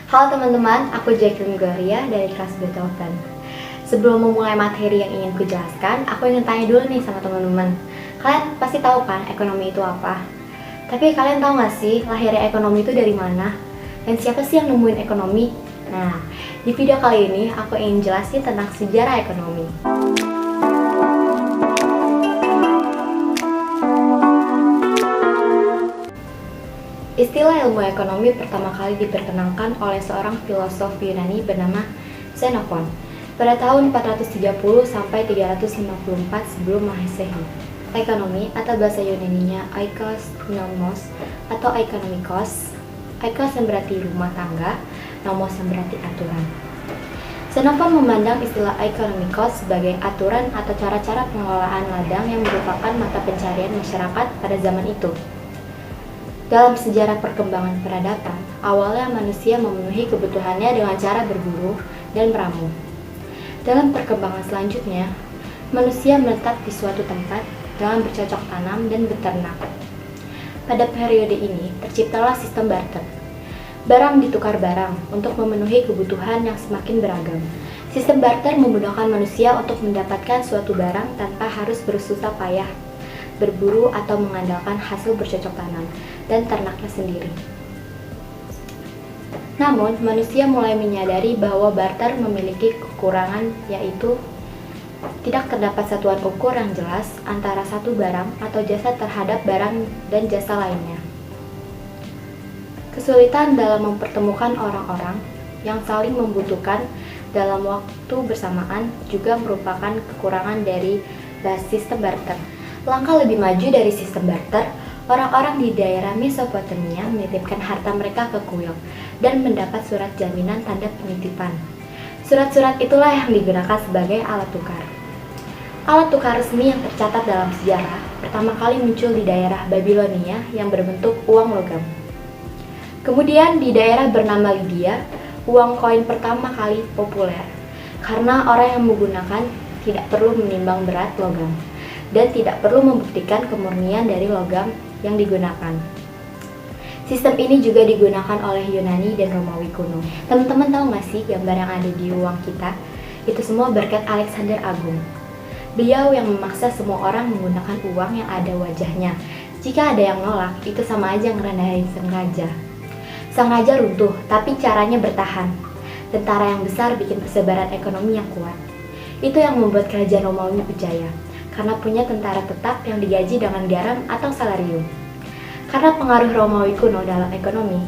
Halo teman-teman, aku Jacqueline Gloria dari kelas Beethoven. Sebelum memulai materi yang ingin kujelaskan, aku ingin tanya dulu nih sama teman-teman. Kalian pasti tahu kan ekonomi itu apa? Tapi kalian tahu nggak sih lahirnya ekonomi itu dari mana? Dan siapa sih yang nemuin ekonomi? Nah, di video kali ini aku ingin jelasin tentang sejarah ekonomi. Istilah ilmu ekonomi pertama kali diperkenalkan oleh seorang filosof Yunani bernama Xenophon pada tahun 430 sampai 354 sebelum Masehi. Ekonomi atau bahasa Yunaninya oikos nomos atau ekonomikos. Oikos yang berarti rumah tangga, nomos yang berarti aturan. Xenophon memandang istilah ekonomikos sebagai aturan atau cara-cara pengelolaan ladang yang merupakan mata pencarian masyarakat pada zaman itu. Dalam sejarah perkembangan peradaban, awalnya manusia memenuhi kebutuhannya dengan cara berburu dan meramu. Dalam perkembangan selanjutnya, manusia menetap di suatu tempat dengan bercocok tanam dan beternak. Pada periode ini, terciptalah sistem barter. Barang ditukar barang untuk memenuhi kebutuhan yang semakin beragam. Sistem barter memudahkan manusia untuk mendapatkan suatu barang tanpa harus bersusah payah berburu atau mengandalkan hasil bercocok tanam dan ternaknya sendiri. Namun, manusia mulai menyadari bahwa barter memiliki kekurangan, yaitu tidak terdapat satuan ukur yang jelas antara satu barang atau jasa terhadap barang dan jasa lainnya. Kesulitan dalam mempertemukan orang-orang yang saling membutuhkan dalam waktu bersamaan juga merupakan kekurangan dari sistem barter. Langkah lebih maju dari sistem barter, orang-orang di daerah Mesopotamia menitipkan harta mereka ke kuil dan mendapat surat jaminan tanda penitipan. Surat-surat itulah yang digunakan sebagai alat tukar. Alat tukar resmi yang tercatat dalam sejarah pertama kali muncul di daerah Babilonia yang berbentuk uang logam. Kemudian di daerah bernama Lydia, uang koin pertama kali populer karena orang yang menggunakan tidak perlu menimbang berat logam dan tidak perlu membuktikan kemurnian dari logam yang digunakan. Sistem ini juga digunakan oleh Yunani dan Romawi kuno. Teman-teman tahu nggak sih gambar yang ada di uang kita? Itu semua berkat Alexander Agung. Beliau yang memaksa semua orang menggunakan uang yang ada wajahnya. Jika ada yang nolak, itu sama aja ngerendahin sang raja. Sang raja runtuh, tapi caranya bertahan. Tentara yang besar bikin persebaran ekonomi yang kuat. Itu yang membuat kerajaan Romawi berjaya, karena punya tentara tetap yang digaji dengan garam atau salarium. Karena pengaruh Romawi kuno dalam ekonomi,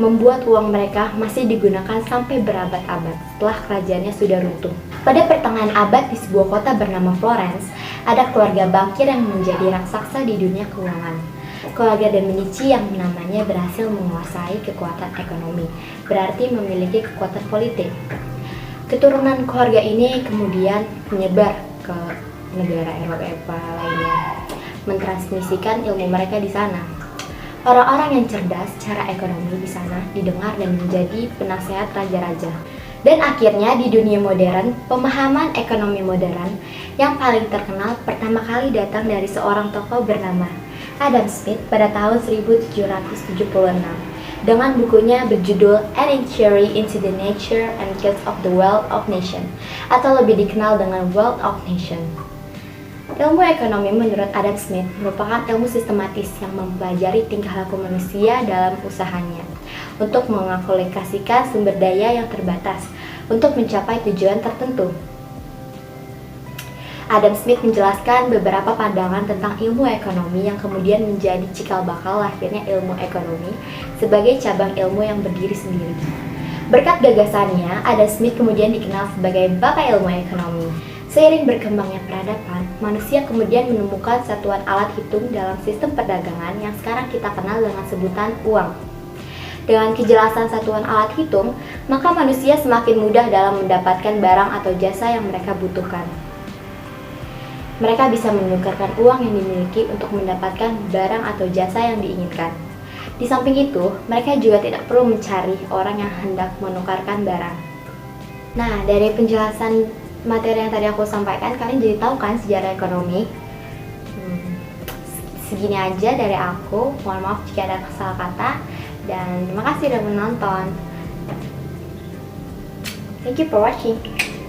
membuat uang mereka masih digunakan sampai berabad-abad setelah kerajaannya sudah runtuh. Pada pertengahan abad di sebuah kota bernama Florence, ada keluarga bankir yang menjadi raksasa di dunia keuangan. Keluarga de Medici yang namanya berhasil menguasai kekuatan ekonomi, berarti memiliki kekuatan politik. Keturunan keluarga ini kemudian menyebar ke negara Eropa lainnya, mentransmisikan ilmu mereka di sana. Orang-orang yang cerdas secara ekonomi di sana didengar dan menjadi penasehat raja-raja. Dan akhirnya di dunia modern, pemahaman ekonomi modern yang paling terkenal pertama kali datang dari seorang tokoh bernama Adam Smith pada tahun 1776 dengan bukunya berjudul An Inquiry into the Nature and Cause of the Wealth of Nation, atau lebih dikenal dengan Wealth of Nation. Ilmu ekonomi menurut Adam Smith merupakan ilmu sistematis yang mempelajari tingkah laku manusia dalam usahanya untuk mengalokasikan sumber daya yang terbatas untuk mencapai tujuan tertentu. Adam Smith menjelaskan beberapa pandangan tentang ilmu ekonomi yang kemudian menjadi cikal bakal lahirnya ilmu ekonomi sebagai cabang ilmu yang berdiri sendiri. Berkat gagasannya, Adam Smith kemudian dikenal sebagai bapak ilmu ekonomi. Seiring berkembangnya peradaban, manusia kemudian menemukan satuan alat hitung dalam sistem perdagangan yang sekarang kita kenal dengan sebutan uang. Dengan kejelasan satuan alat hitung, maka manusia semakin mudah dalam mendapatkan barang atau jasa yang mereka butuhkan. Mereka bisa menukarkan uang yang dimiliki untuk mendapatkan barang atau jasa yang diinginkan. Di samping itu, mereka juga tidak perlu mencari orang yang hendak menukarkan barang. Nah, dari penjelasan materi yang tadi aku sampaikan, kalian jadi tahu kan sejarah ekonomi. Segini aja dari aku. Mohon maaf jika ada salah kata. Dan terima kasih sudah menonton. Thank you for watching.